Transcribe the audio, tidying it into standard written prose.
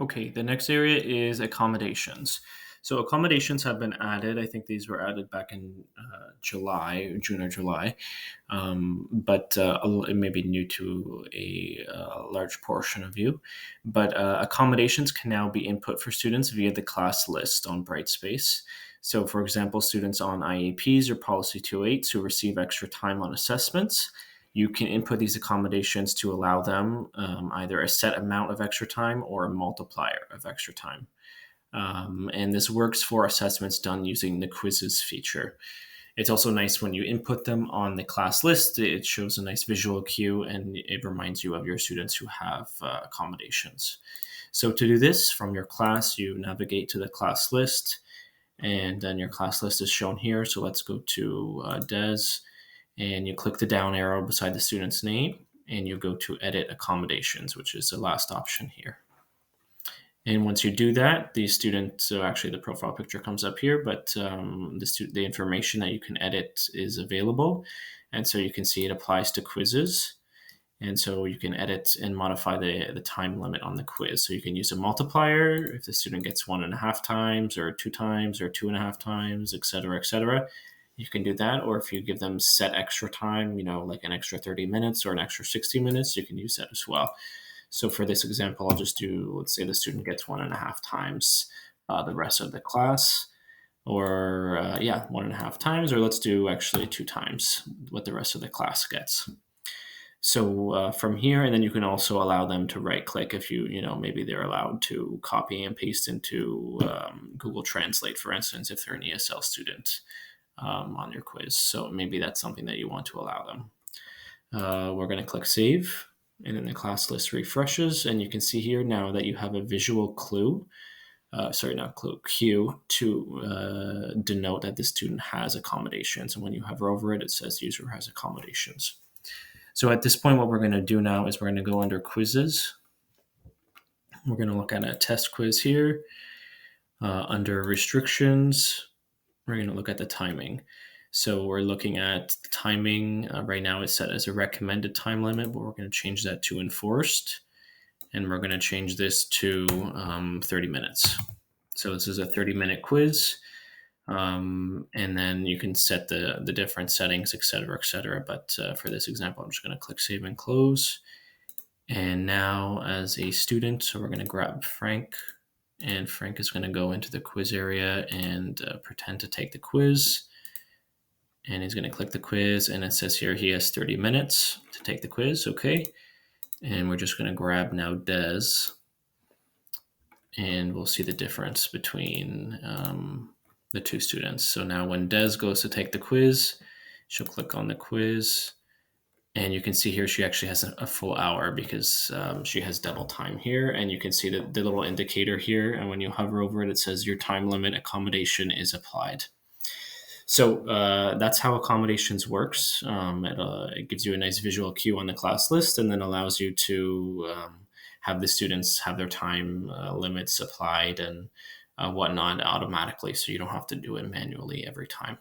Okay, the next area is accommodations. So accommodations have been added. I think these were added back in July, June or July, but it may be new to a large portion of you. But accommodations can now be input for students via the class list on Brightspace. So, for example, students on IEPs or Policy 208s who receive extra time on assessments, you can input these accommodations to allow them either a set amount of extra time or a multiplier of extra time. And this works for assessments done using the quizzes feature. It's also nice when you input them on the class list. It shows a nice visual cue and it reminds you of your students who have accommodations. So to do this from your class, you navigate to the class list and then your class list is shown here. So let's go to DES and you click the down arrow beside the student's name and you go to edit accommodations, which is the last option here. And once you do that, the student, so actually the profile picture comes up here, but the information that you can edit is available. And so you can see it applies to quizzes. And so you can edit and modify the time limit on the quiz. So you can use a multiplier if the student gets 1.5 times or 2 times or 2.5 times, et cetera, et cetera. You can do that. Or if you give them set extra time, like an extra 30 minutes or an extra 60 minutes, you can use that as well. So for this example, I'll just do, let's say the student gets 1.5 times the rest of the class, or 1.5 times, or let's do actually 2 times what the rest of the class gets. So from here, and then you can also allow them to right click if maybe they're allowed to copy and paste into Google Translate, for instance, if they're an ESL student on your quiz. So maybe that's something that you want to allow them. We're going to click save. And then the class list refreshes, and you can see here now that you have a visual cue to denote that the student has accommodations. And when you hover over it, it says user has accommodations. So at this point, what we're going to do now is we're going to go under quizzes. We're going to look at a test quiz here. Under restrictions, we're going to look at the timing. So we're looking at timing. Right now it's set as a recommended time limit, but we're going to change that to enforced. And we're going to change this to 30 minutes. So this is a 30-minute quiz. And then you can set the different settings, et cetera, et cetera. But for this example, I'm just going to click save and close. And now as a student, so we're going to grab Frank. And Frank is going to go into the quiz area and pretend to take the quiz. And he's going to click the quiz, and it says here he has 30 minutes to take the quiz. Okay. And we're just going to grab now Des, and we'll see the difference between the two students. So now when Des goes to take the quiz, she'll click on the quiz, and you can see here she actually has a full hour because she has double time here. And you can see the little indicator here. And when you hover over it, it says your time limit accommodation is applied. So that's how accommodations works. It gives you a nice visual cue on the class list and then allows you to have the students have their time limits applied and whatnot automatically, so you don't have to do it manually every time.